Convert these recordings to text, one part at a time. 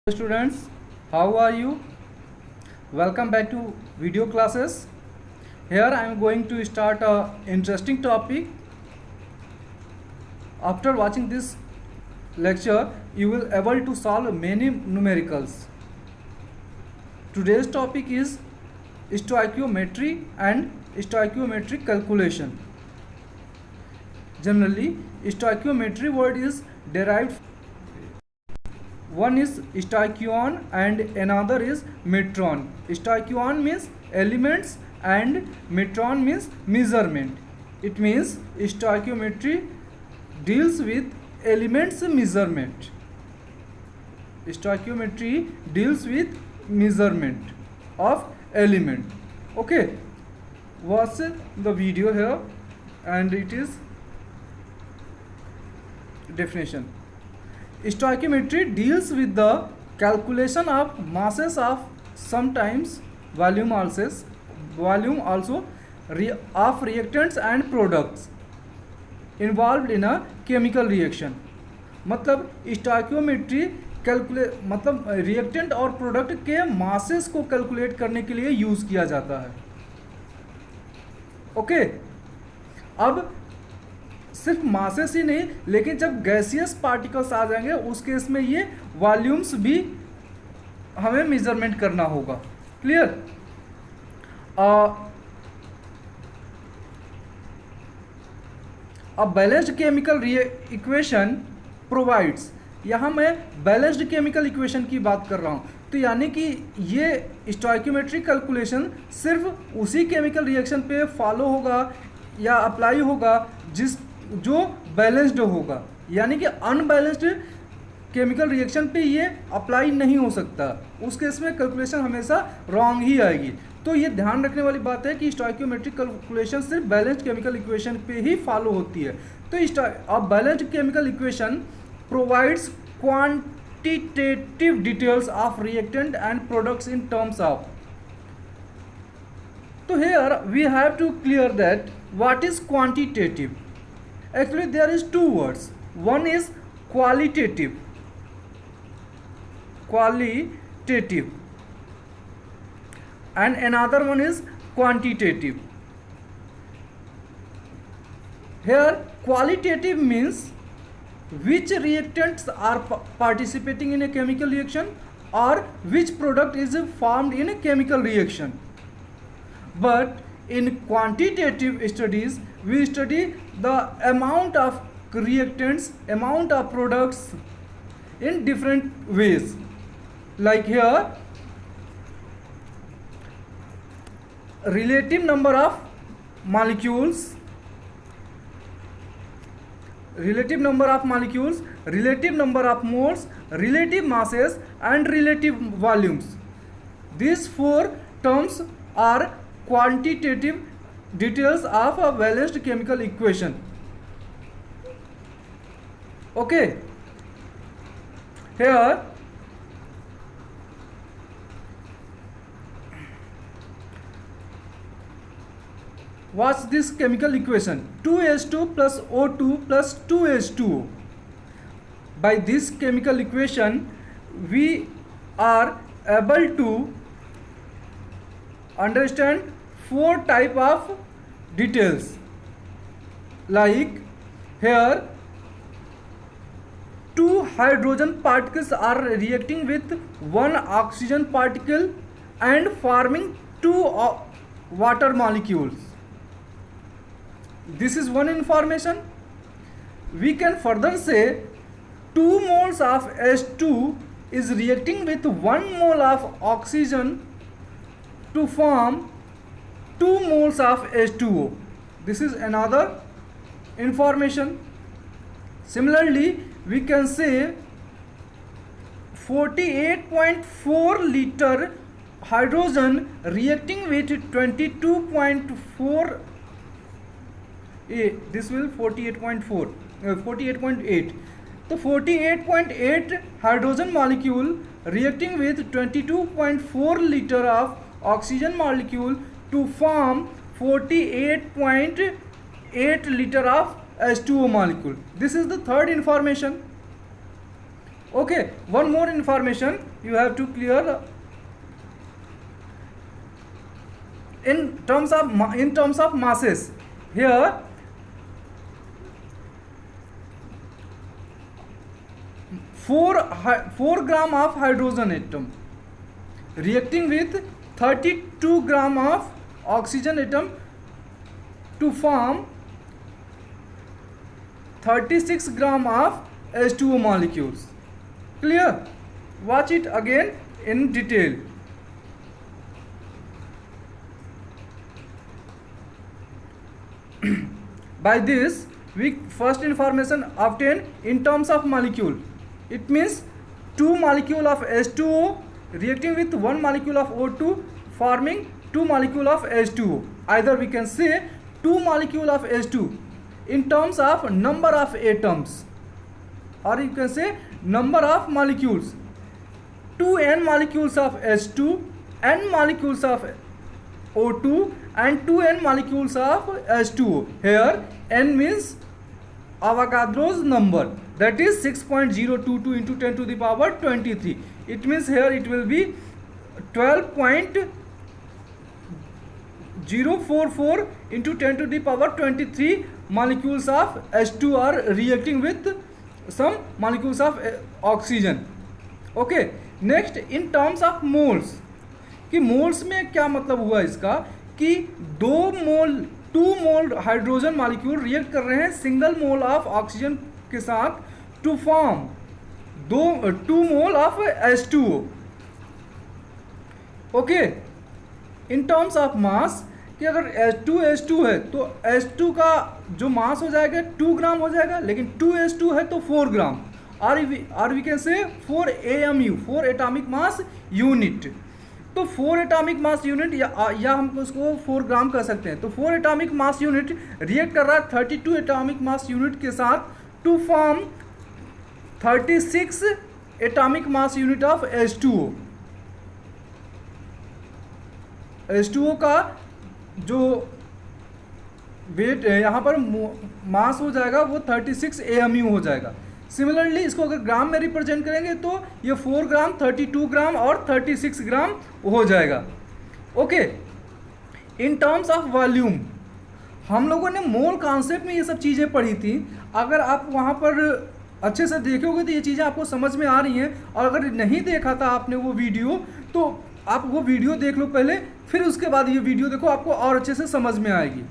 Students, how are you? Welcome back to video classes. Here I am going to start a interesting topic. After watching this lecture, you will able to solve many numericals. Today's topic is stoichiometry and stoichiometric calculation. Generally, stoichiometry word is derived. One is stoichion and another is metron. Stoichion means elements and metron means measurement. It means stoichiometry deals with elements measurement. Stoichiometry deals with measurement of element. Okay, watch the video here and it is definition. Stoichiometry deals with the calculation of masses of sometimes volume also of reactants and products involved in a chemical reaction. मतलब stoichiometry मतलब reactant और product के masses को calculate करने के लिए use किया जाता है. ओके, अब सिर्फ मासेस ही नहीं, लेकिन जब गैसियस पार्टिकल्स आ जाएंगे उस केस में ये वॉल्यूम्स भी हमें मेजरमेंट करना होगा. क्लियर? अब बैलेंस्ड केमिकल इक्वेशन प्रोवाइड्स, यहाँ मैं बैलेंस्ड केमिकल इक्वेशन की बात कर रहा हूँ. तो यानी कि ये स्टोइकियोमेट्रिक कैलकुलेशन सिर्फ उसी केमिकल रिएक्शन पे फॉलो होगा या अप्लाई होगा जो बैलेंस्ड होगा. यानी कि अनबैलेंस्ड केमिकल रिएक्शन पे ये अप्लाई नहीं हो सकता. उस केस में कैलकुलेशन हमेशा रॉन्ग ही आएगी. तो ये ध्यान रखने वाली बात है कि स्टोइकियोमेट्रिक कैलकुलेशन सिर्फ बैलेंस्ड केमिकल इक्वेशन पे ही फॉलो होती है. तो अब balanced chemical equation provides quantitative details of reactant and products in terms of. तो here we have to clear that what is quantitative. Actually there is two words. One is qualitative and another one is quantitative. Here qualitative means which reactants are participating in a chemical reaction or which product is formed in a chemical reaction. But in quantitative studies, we study the amount of reactants, amount of products in different ways. Like here, relative number of molecules, relative number of moles, relative masses and relative volumes. These four terms are quantitative details of a balanced chemical equation. Okay, here what's this chemical equation? 2H2 plus O2 plus 2H2O. By this chemical equation we are able to understand four type of details. Like here two hydrogen particles are reacting with one oxygen particle and forming two water molecules. This is one information. We can further say 2 moles of H2 is reacting with 1 mole of oxygen to form 2 moles of H2O. This is another information. Similarly, we can say 48.4 liter hydrogen reacting with 22.4 this will 48.4 48.8. तो 48.8 hydrogen molecule reacting with 22.4 liter of oxygen molecule to form 48.8 liter of H2O molecule. This is the third information. Okay, one more information you have to clear. In terms of masses, here 4 gram of hydrogen atom reacting with 32 gram of oxygen atom to form 36 gram of H2O molecules. Clear? Watch it again in detail. By this, we first information obtained in terms of molecule. It means 2 molecule of H2O reacting with 1 molecule of O2 forming 2 molecule of H2O. Either we can say 2 molecule of H2 in terms of number of atoms, or you can say number of molecules. 2n molecules of H2, n molecules of O2 and 2n molecules of H2O. Here n means Avogadro's number, that is 6.022 into 10 to the power 23. It means here it will be 12.044 into 10 to the power 23 molecules of H2 are reacting with some molecules of oxygen. Okay, next in terms of moles, कि moles में क्या मतलब हुआ इसका कि 2 मोल hydrogen molecule react कर रहे हैं सिंगल मोल ऑफ ऑक्सीजन के साथ to form 2 mole of H2O. Okay, in terms of mass कि अगर H2 है तो H2 का जो मास हो जाएगा 2 ग्राम हो जाएगा, लेकिन 2H2 है तो 4 ग्राम, और वी कैन से 4 AMU 4 एटॉमिक मास यूनिट. तो 4 एटॉमिक मास यूनिट या हम उसको 4 ग्राम कह सकते हैं. तो 4 एटॉमिक मास यूनिट रिएक्ट कर रहा है 32 एटॉमिक मास यूनिट के साथ to form 36 atomic mass unit of H2O. H2O का जो वेट यहाँ पर मास हो जाएगा वो 36 AMU हो जाएगा. सिमिलरली इसको अगर ग्राम में रिप्रेजेंट करेंगे तो ये 4 ग्राम 32 ग्राम और 36 ग्राम हो जाएगा. Okay, in terms of volume हम लोगों ने मोल कॉन्सेप्ट में ये सब चीज़ें पढ़ी थी. अगर आप वहाँ पर अच्छे से देखोगे तो ये चीज़ें आपको समझ में आ रही हैं, और अगर नहीं देखा था आपने वो वीडियो तो आप वो वीडियो देख लो पहले, फिर उसके बाद ये वीडियो देखो, आपको और अच्छे से समझ में आएगी.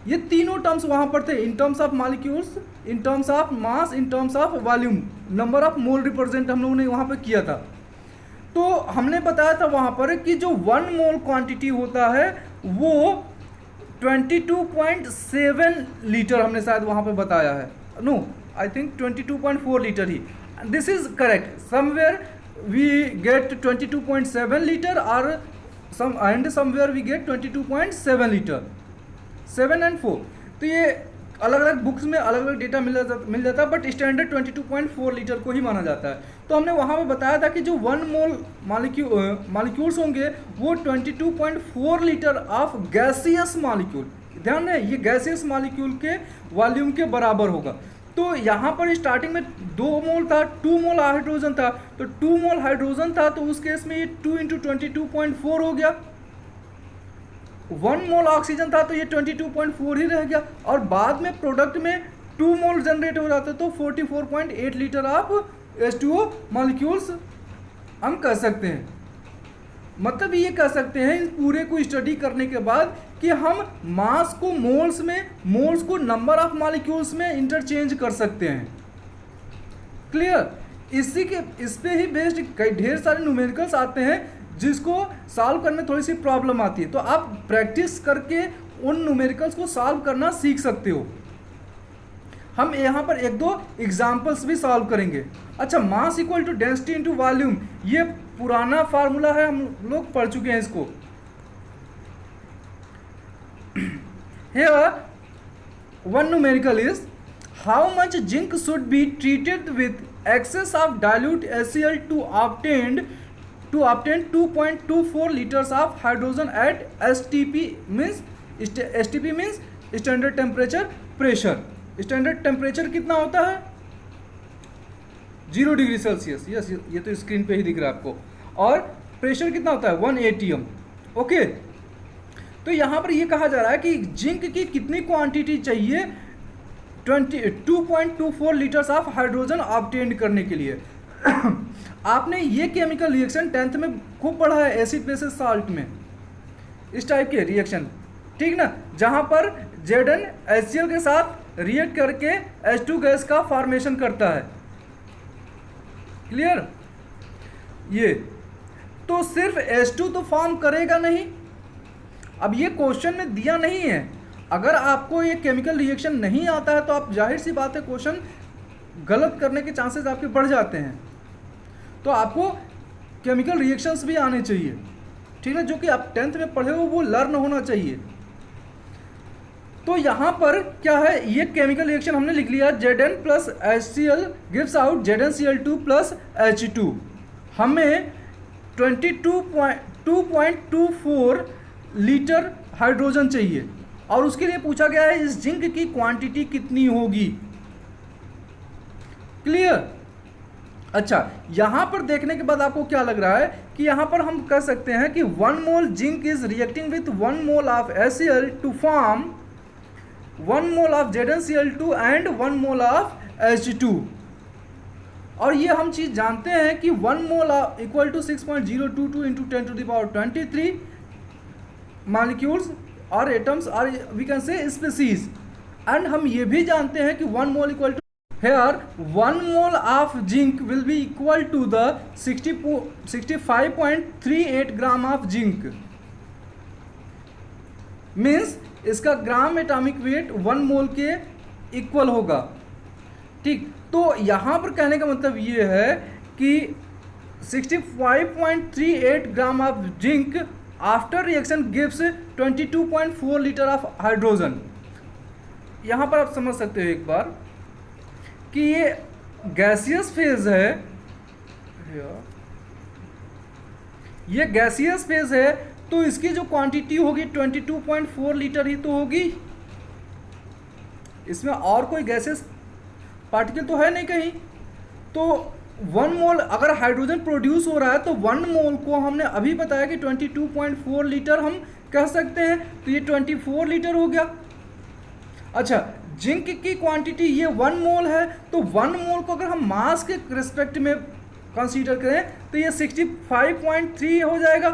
ये तीनों टर्म्स वहाँ पर थे, इन terms of molecules, in terms of mass, in terms of volume, number of mole represent हम लोगों ने वहाँ पर किया था. तो हमने बताया था वहाँ पर कि जो 1 मोल क्वांटिटी होता है वो 22.7 लीटर हमने शायद वहाँ पर बताया है. नो, आई थिंक 22.4 लीटर ही. This is correct. Somewhere we get 22.7 litre और somewhere we get 22.7 litre. 7 and 4. तो ये अलग अलग बुक्स में अलग अलग डेटा मिल जाता है, बट स्टैंडर्ड 22.4 लीटर को ही माना जाता है. तो हमने वहाँ पे बताया था कि जो 1 मोल मॉलिक्यूल्स होंगे वो 22.4 लीटर ऑफ गैसियस मॉलिक्यूल, ध्यान है, ये गैसियस मॉलिक्यूल के वॉल्यूम के बराबर होगा. तो यहाँ पर स्टार्टिंग में 2 मोल था, 2 मोल हाइड्रोजन था, तो 2 मोल हाइड्रोजन था तो उस केस में ये 2 × 22.4 हो गया. 1 मोल ऑक्सीजन था तो ये 22.4 ही रह गया, और बाद में प्रोडक्ट में 2 मोल जनरेट हो जाते तो 44.8 लीटर ऑफ H2O मॉलिक्यूल्स हम कह सकते हैं. मतलब ये कह सकते हैं इस पूरे को स्टडी करने के बाद कि हम मास को मोल्स में, मोल्स को नंबर ऑफ मॉलिक्यूल्स में इंटरचेंज कर सकते हैं. क्लियर? इस पे ही बेस्ड कई ढेर सारे न्यूमेरिकल्स आते हैं जिसको सॉल्व करने में थोड़ी सी प्रॉब्लम आती है, तो आप प्रैक्टिस करके उन न्यूमेरिकल्स को सॉल्व करना सीख सकते हो. हम यहाँ पर 1-2 एग्जाम्पल्स भी सॉल्व करेंगे. अच्छा, mass equal to density into volume, ये पुराना फार्मूला है, हम लोग पढ़ चुके हैं इसको. Here one numerical is how much zinc should be treated with excess of dilute HCl to obtain 2.24 liters of hydrogen at STP means standard temperature pressure. Standard temperature कितना होता है? 0 डिग्री सेल्सियस। यस, ये तो screen पे ही दिख रहा है आपको। और प्रेशर कितना होता है 1 atm। ओके, तो यहाँ पर ये कहा जा रहा है कि जिंक की कितनी क्वांटिटी चाहिए 2.24 लीटर्स ऑफ हाइड्रोजन ऑब्टेन करने के लिए। आपने ये केमिकल रिएक्शन 10th में खूब पढ़ा है, एसिड बेसिस साल्ट में, इस टाइप के रिएक्शन, ठीक ना, जहाँ पर ZnHCl के साथ रिएक्ट करके H2 गैस का फॉर्मेशन करता है। क्लियर? ये तो सिर्फ H2 तो फॉर्म करेगा नहीं। अब ये क्वेश्चन में दिया नहीं है, अगर आपको ये केमिकल रिएक्शन नहीं आता है तो आप जाहिर सी बात है क्वेश्चन गलत करने के चांसेस आपके बढ़ जाते हैं। तो आपको केमिकल रिएक्शंस भी आने चाहिए, ठीक है, जो कि आप 10th में पढ़े हो वो लर्न होना चाहिए। तो यहाँ पर क्या है, ये केमिकल रिएक्शन हमने लिख लिया, Zn plus HCl gives out ZnCl2 plus H2। हमें 2.24 लीटर हाइड्रोजन चाहिए और उसके लिए पूछा गया है इस जिंक की क्वांटिटी कितनी होगी। क्लियर? अच्छा, यहां पर देखने के बाद आपको क्या लग रहा है कि यहां पर हम कह सकते हैं कि 1 mole zinc is reacting with 1 mole of HCl to form 1 mole of ZnCl2 and 1 mole of H2। और ये हम चीज जानते हैं कि 1 mole equal to 6.022 into 10⁻23 molecules और एटम्स और we can say species. And हम ये भी जानते हैं कि 1 mole equal to here 1 mole of zinc will be equal to the 65.38 gram of zinc. Means इसका ग्राम एटॉमिक वेट 1 मोल के इक्वल होगा। ठीक, तो यहां पर कहने का मतलब ये है कि 65.38 ग्राम of zinc after reaction gives 22.4 litre of hydrogen. यहां पर आप समझ सकते हो एक बार कि ये गैसियस फेज है, ये गैसियस फेज है, तो इसकी जो क्वांटिटी होगी 22.4 लीटर ही तो होगी। इसमें और कोई गैसियस पार्टिकल तो है नहीं कहीं। तो 1 मोल अगर हाइड्रोजन प्रोड्यूस हो रहा है तो 1 मोल को हमने अभी बताया कि 22.4 लीटर हम कह सकते हैं, तो ये 24 लीटर हो गया। अच्छा, जिंक की क्वांटिटी ये 1 मोल है, तो 1 मोल को अगर हम मास के रिस्पेक्ट में कंसीडर करें तो ये 65.3 हो जाएगा।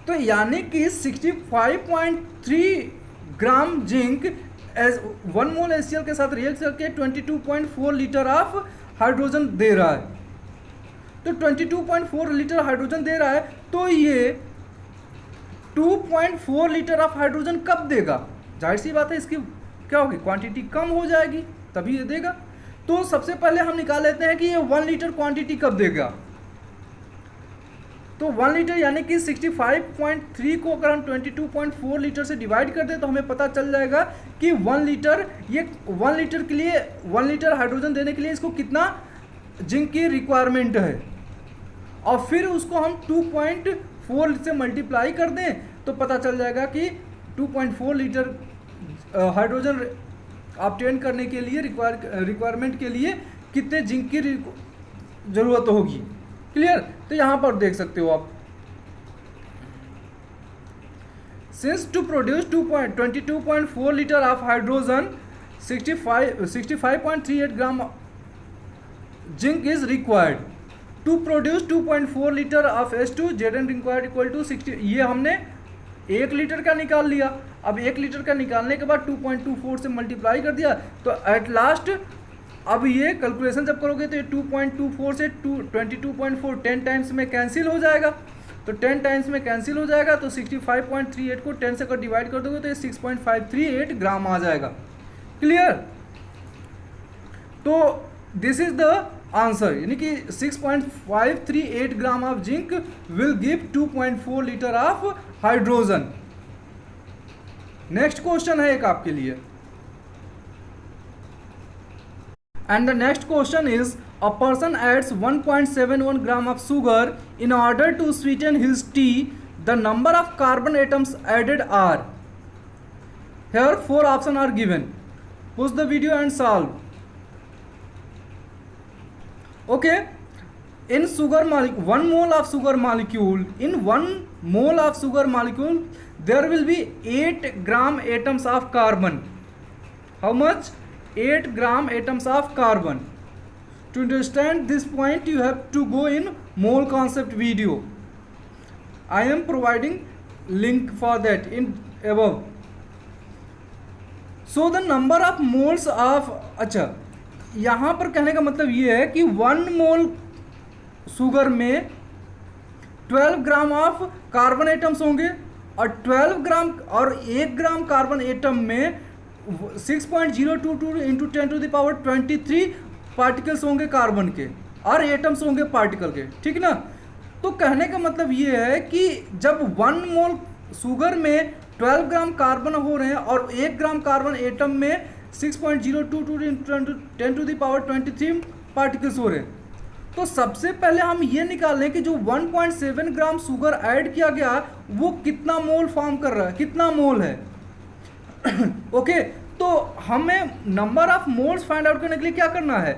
तो यानी कि 65.3 ग्राम जिंक 1 मोल HCl के साथ रिएक्ट करके 22.4 लीटर ऑफ हाइड्रोजन दे रहा है। तो 22.4 लीटर हाइड्रोजन दे रहा है, तो ये 2.4 लीटर ऑफ हाइड्रोजन कब देगा? जाहिर सी बात है इसकी क्या होगी, क्वांटिटी कम हो जाएगी, तभी ये देगा। तो सबसे पहले हम निकाल लेते हैं कि ये 1 लीटर क्वांटिटी कब देगा। तो 1 लीटर यानी कि 65.3 को अगर हम 22.4 लीटर से डिवाइड कर दें तो हमें पता चल जाएगा कि 1 लीटर, ये 1 लीटर के लिए 1 लीटर हाइड्रोजन देने के लिए इसको कितना जिंक की रिक्वायरमेंट है, और फिर उसको हम 2.4 से मल्टीप्लाई कर दें तो पता चल जाएगा कि 2.4 लीटर हाइड्रोजन ऑब्टेन करने के लिए रिक्वायरमेंट के लिए कितने जिंक की ज़रूरत होगी। क्लियर? तो यहाँ पर देख सकते हो आप, since to produce 22.4 litre of hydrogen 65.38 gram zinc is required to produce 2.4 litre of H2 Zn required equal to 60। ये हमने 1 लीटर का निकाल लिया। अब 1 लीटर का निकालने के बाद 2.24 से मल्टीप्लाई कर दिया, तो एट लास्ट अब ये कैलकुलेशन जब करोगे तो ये 2.24 से 22.4 10 टाइम्स में कैंसिल हो जाएगा। तो 10 टाइम्स में कैंसिल हो जाएगा, तो 65.38 को 10 से अगर डिवाइड कर दोगे तो ये 6.538 ग्राम आ जाएगा। क्लियर? तो दिस इज द आंसर, यानी कि 6.538 gram of zinc will give 2.4 litre of hydrogen. Next question है एक आपके लिए, and the next question is a person adds 1.71 gram of sugar in order to sweeten his tea, the number of carbon atoms added are, here 4 option are given, pause the video and solve. Okay, in sugar molecule, 1 mole of sugar molecule, in 1 mole of sugar molecule there will be 8 gram atoms of carbon. How much? 8 gram atoms of carbon. To understand this point you have to go in mole concept video. I am providing link for that in above. So the number of moles of, अच्छा यहाँ पर कहने का मतलब ये है कि 1 मोल sugar में 12 ग्राम ऑफ कार्बन एटम्स होंगे और 12 ग्राम और 1 ग्राम कार्बन एटम में 6.022 into 10 to the power 23 particles होंगे कार्बन के और एटम्स होंगे पार्टिकल के, ठीक ना। तो कहने का मतलब ये है कि जब 1 मोल शुगर में 12 ग्राम कार्बन हो रहे हैं और 1 ग्राम कार्बन एटम में 6.022 into 10 to the power 23 particles हो रहे हैं, तो सबसे पहले हम ये निकाल लें कि जो 1.7 ग्राम शुगर ऐड किया गया वो कितना मोल फॉर्म कर रहा है, कितना मोल है। ओके, तो हमें number of moles find out करने के लिए क्या करना है,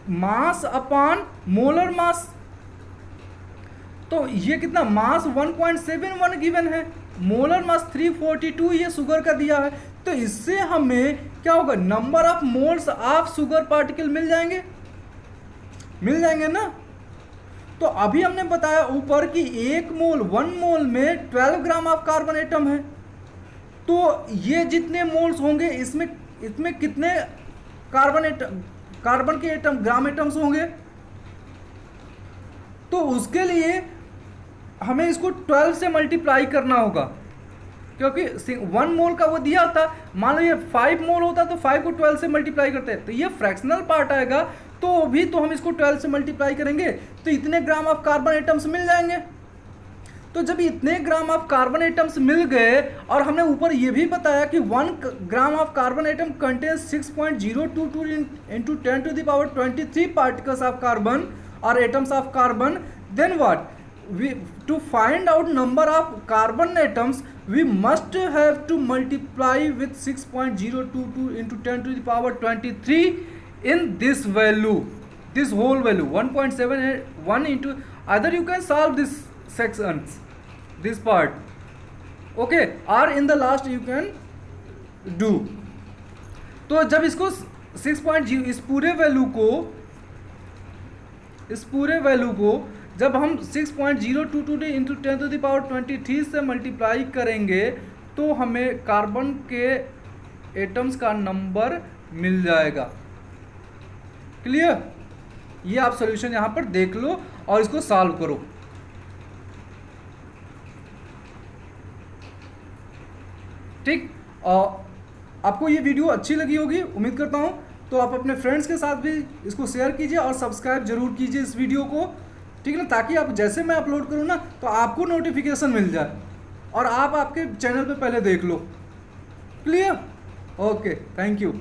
मास अपॉन मोलर मास। तो ये कितना, मास 1.71 गिवन है, मोलर मास 342 ये शुगर का दिया है। तो इससे हमें क्या होगा, number of moles of sugar particle मिल जाएंगे ना। तो अभी हमने बताया ऊपर कि 1 मोल में 12 ग्राम ऑफ कार्बन एटम है, तो ये जितने मोल्स होंगे इसमें कितने कार्बन के एटम, ग्राम एटम्स होंगे। तो उसके लिए हमें इसको 12 से मल्टीप्लाई करना होगा, क्योंकि 1 मोल का वो दिया था, मान लो ये 5 मोल होता तो 5 को 12 से मल्टीप्लाई करते हैं, तो ये फ्रैक्शनल पार्ट आएगा तो भी तो हम इसको 12 से मल्टीप्लाई करेंगे तो इतने ग्राम ऑफ कार्बन एटम्स मिल जाएंगे। तो जब इतने ग्राम ऑफ कार्बन एटम्स मिल गए और हमने ऊपर ये भी बताया कि 1 gram of carbon atom contains 6.022 into 10 to the power 23 particles of carbon और atoms of carbon, then what, to find out number of carbon atoms we must have to multiply with 6.022 into 10 to the power 23 in this value, this whole value 1.71 into, either you can solve this sections, this part, okay, or in the last you can do। तो जब इसको 6.0 इस पूरे value को जब हम 6.022 into 10 to the power 23 से multiply करेंगे तो हमें कार्बन के एटम्स का नंबर मिल जाएगा। क्लियर? ये आप सॉल्यूशन यहाँ पर देख लो और इसको सॉल्व करो। ठीक, और आपको ये वीडियो अच्छी लगी होगी उम्मीद करता हूँ, तो आप अपने फ्रेंड्स के साथ भी इसको शेयर कीजिए और सब्सक्राइब जरूर कीजिए इस वीडियो को, ठीक है ना, ताकि आप जैसे मैं अपलोड करूँ ना तो आपको नोटिफिकेशन मिल जाए और आप आपके चैनल पे पहले देख लो। क्लियर? Okay, thank you.